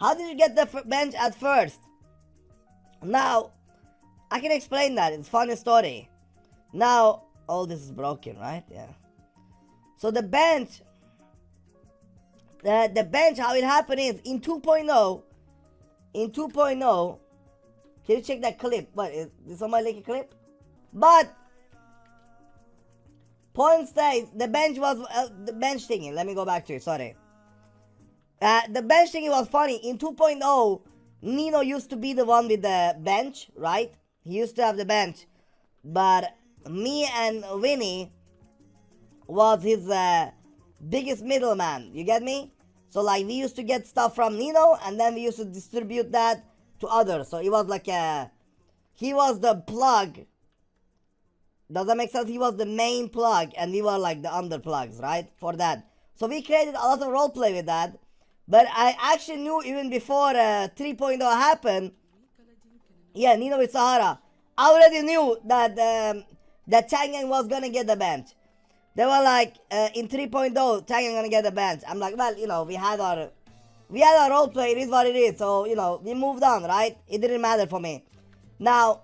How did you get the bench at first? Now, I can explain that. It's a funny story. Now, all this is broken, right? Yeah. So the bench, how it happened is in 2.0. In 2.0, can you check that clip? What is somebody like a clip? But point stays, the bench was the bench thingy. Let me go back to it. Sorry. The bench thingy was funny. In 2.0, Nino used to be the one with the bench, right? He used to have the bench, but me and Vinny was his biggest middleman. You get me? So like we used to get stuff from Nino, and then we used to distribute that to others. So it was like he was the plug. Does that make sense? He was the main plug, and we were like the underplugs, right? For that. So we created a lot of roleplay with that. But I actually knew even before 3.0 happened. Yeah, Nino with Sahara. I already knew that that Changyang was gonna get the bench. They were like, in 3.0, Changyang gonna get the bench. I'm like, well, you know, we had our roleplay. It is what it is. So you know, we moved on, right? It didn't matter for me. Now,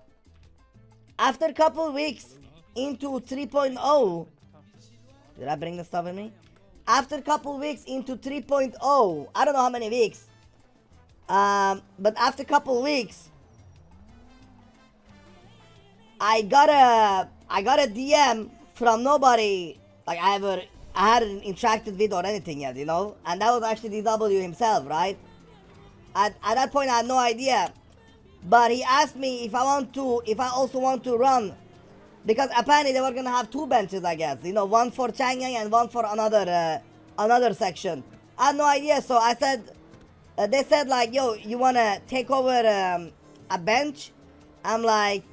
after a couple weeks into 3.0, did I bring the stuff with me? After a couple weeks into 3.0, I don't know how many weeks, but after a couple weeks, I got a DM from nobody like I hadn't interacted with or anything yet, you know, and that was actually DW himself, right? At that point, I had no idea, but he asked me if I also want to run. Because apparently they were gonna have two benches, I guess. You know, one for Changyang and one for another section. I had no idea, so I said, they said like, yo, you wanna take over a bench? I'm like,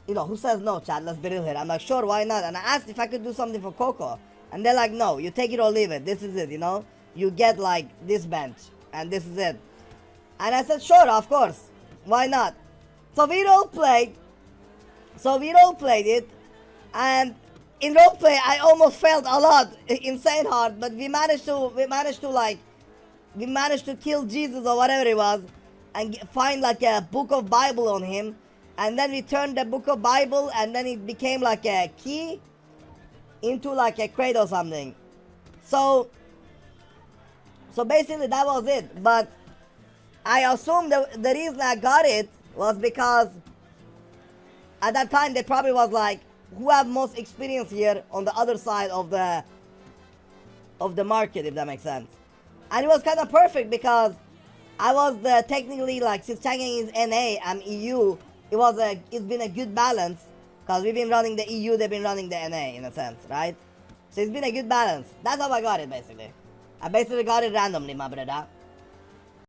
you know, who says no, chat? Let's be real here. I'm like, sure, why not? And I asked if I could do something for Coco, and they're like, no, you take it or leave it. This is it, you know. You get like this bench, and this is it. And I said, sure, of course, why not? So we role played. it, and in roleplay I almost failed a lot, insane hard, but we managed to kill Jesus or whatever it was, and find like a book of Bible on him, and then we turned the book of Bible, and then it became like a key into like a crate or something. So basically that was it. But I assume the reason I got it was because at that time they probably was like, who have most experience here on the other side of the market, if that makes sense. And it was kind of perfect because I was technically like, since Changyang is NA, I'm EU. It's been a good balance because we've been running the EU, they've been running the NA in a sense, right? So it's been a good balance. That's how I got it basically. I basically got it randomly, my brother.